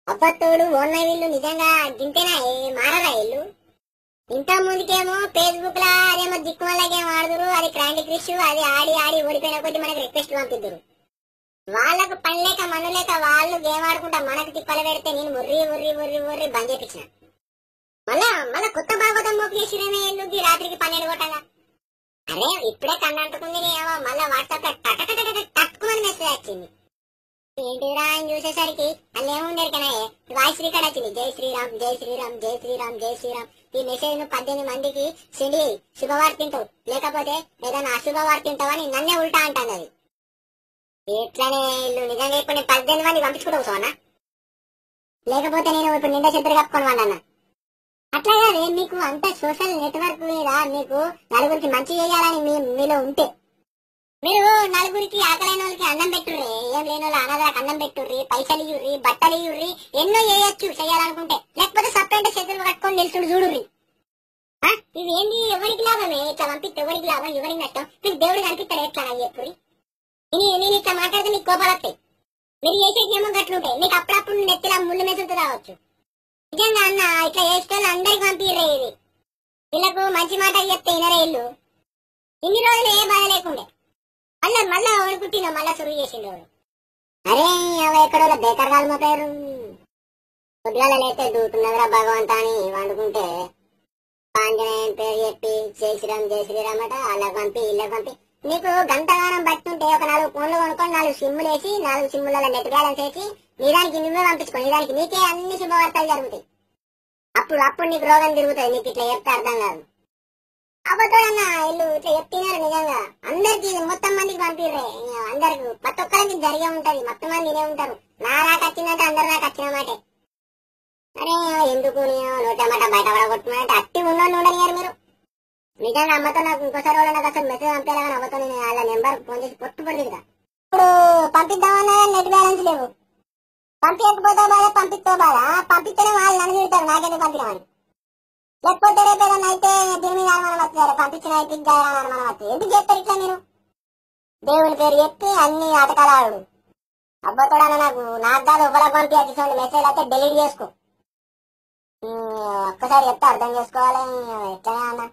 అబ్బతోడు ఓన్న వీళ్ళు నిజంగా గింతేనా మారరా వీళ్ళు. ఇంత ముందుకేమో ఫేస్బుక్ లా అదేమో దిక్కుమల్ల గేమ్ ఆడుదురు, అది క్రాండీ క్రిష్, అది ఆడి ఆడి ఓడిపోయిన కొద్ది మనకి రిక్వెస్ట్ పంపిద్దురు. వాళ్ళకు పని లేక మను లేక వాళ్ళు గేమ్ ఆడుకుంటా మనకు తిప్పలు పెడితే నేను ఉర్రి ఉర్రి ఉర్రి ఉర్రి బంద్ చేపించిన. మళ్ళా మళ్ళా కొత్త భాగవతం మోపు చేసిరేమే ఎందుకు రాత్రికి 12 కొట్టగా. అరే ఇప్పుడే కన్నంటుకుంది నేమో మళ్ళా వాట్సాప్ లో తక్కువని మెసేజ్ వచ్చింది. ఏంటిరా అని చూసేసరికి అల్ల ఏముండేది కదా వాయిస్ రికార్డ్ వచ్చింది. జై శ్రీరామ్ జై శ్రీరామ్ జై శ్రీరామ్ జై శ్రీరామ్. ఈ మెసేజ్ ను 18 మందికి సెండ్ చేయి, శుభవార్త తింటావు, లేకపోతే ఏదైనా అశుభవార్త తింటావని నన్నే ఉల్టా అంటాను. అది ఎట్లనే ఇల్లు నిజంగా ఇప్పుడు నేను 18 మంది పంపించుకుంటావు సోనా, లేకపోతే నేను ఇప్పుడు నిండా చెద్దరు కప్పుకొని వాళ్ళన్నా. అట్లా కాదే మీకు అంత సోషల్ నెట్వర్క్ మీద మీకు నలుగురికి మంచి చేయాలని మీలో ఉంటే మీరు నలుగురికి ఆకలైన వాళ్ళకి అన్నం పెట్టుర్రి, ఏం లేని వాళ్ళు అనాథలకు అన్నం పెట్టుర్రి, పైసలు ఇవ్వరి, బట్టలు ఇవ్వరి, ఎన్నో చేయొచ్చు చేయాలనుకుంటే. లేకపోతే సపరేట్ చేతులు కట్టుకొని నిలుచుడు చూడుర్రి. ఇది ఏంటి ఎవరికి లాభమే ఇట్లా పంపిస్తే ఎవరికి లాభం ఎవరికి నష్టం? మీకు దేవుడు కనిపిస్తాడు ఎట్లా అని చెప్పి నేను ఇట్లా మాట్లాడితే మీకు కోపాలు వస్తాయి. మీరు చేసేది ఏమో గట్లుంటాయి, మీకు అప్పుడప్పుడు నెత్తిలా ముళ్ళు మెసులుతూ రావచ్చు. నిజంగా అన్న ఇట్లా చేస్తే అందరికి పంపిర్రే. ఇది వీళ్ళకు మంచి మాట చెప్తే వినరే ఇల్లు. ఇన్ని రోజులు ఏ బాధ లేకుండే మళ్ళా ఎవరు పుట్టిన మళ్ళా సురువు చేసిండు ఎవరు. అరే అవ ఎక్కడో బేకర్ కాదు మా పేరు. పొద్దుగాల లేస్తే దూతున్నదిరా భగవంతా అని వండుకుంటే ఆంజనేయం పేరు చెప్పి జై శ్రీరామ్ జై శ్రీరామ్ అట వాళ్ళకి పంపి ఇళ్ళకి పంపి. నీకు గంటగానం బట్టుంటే ఒక 4 ఫోన్లు కొనుక్కొని 4 సిమ్ములు వేసి 4 సిమ్ములలో నెట్ బ్యాలెన్స్ వేసి నిదానికి నువ్వే పంపించుకో. నిదానికి నీకే అన్ని శుభవార్తలు జరుగుతాయి. అప్పుడు నీకు రోగం తిరుగుతాయి. నీకు ఇట్లా చెప్తే అర్థం కాదు. అబద్ధమన్నా ఇల్లు ఇట్లా చెప్తున్నారు. నిజంగా అందరికి మొత్తం మందికి పంపిర్రే. అందరికి ప్రతి ఒక్కరికి జరిగే ఉంటది. మొత్తం మంది వినే ఉంటారు. నా రాక వచ్చిందంటే అందరు నాకు వచ్చిన మాటే. అరే ఎందుకు నోటమాట బయట పడగొట్టుకున్నానంటే అట్టి ఉన్నోళ్ళు ఉండనియారు మీరు. నిజంగా అమ్మతో నాకు ఇంకోసారి వాళ్ళు నాకు అసలు మెసేజ్ పంపేలాగా అమ్మతో నేను వాళ్ళ నెంబర్ ఫోన్ చేసి పట్టుబడి కదా. ఇప్పుడు పంపిద్దామన్నా నెట్ బ్యాలెన్స్ లేవు. పంపించకపోతే బాధ, పంపిస్తే బాధ. పంపిస్తేనే వాళ్ళు నన్ను తిడతారు నాకేదో పంపినామని. లేకపోతే రేపు ఏదైనా అయితే దీని మీద అనుమానం వస్తారు. పంపించిన అయితే అనుమానం వస్తుంది. ఎందుకు చేస్తారు ఇట్లా మీరు? దేవుని పేరు చెప్పి అన్ని ఆటకాలు అబ్బతోడన్నా నాకు కాదు ఒకరికి పంపించాల్సి మెసేజ్ అయితే డెలీట్ చేసుకో. ఒక్కసారి చెప్తే అర్థం చేసుకోవాలి. ఎట్లా అన్నా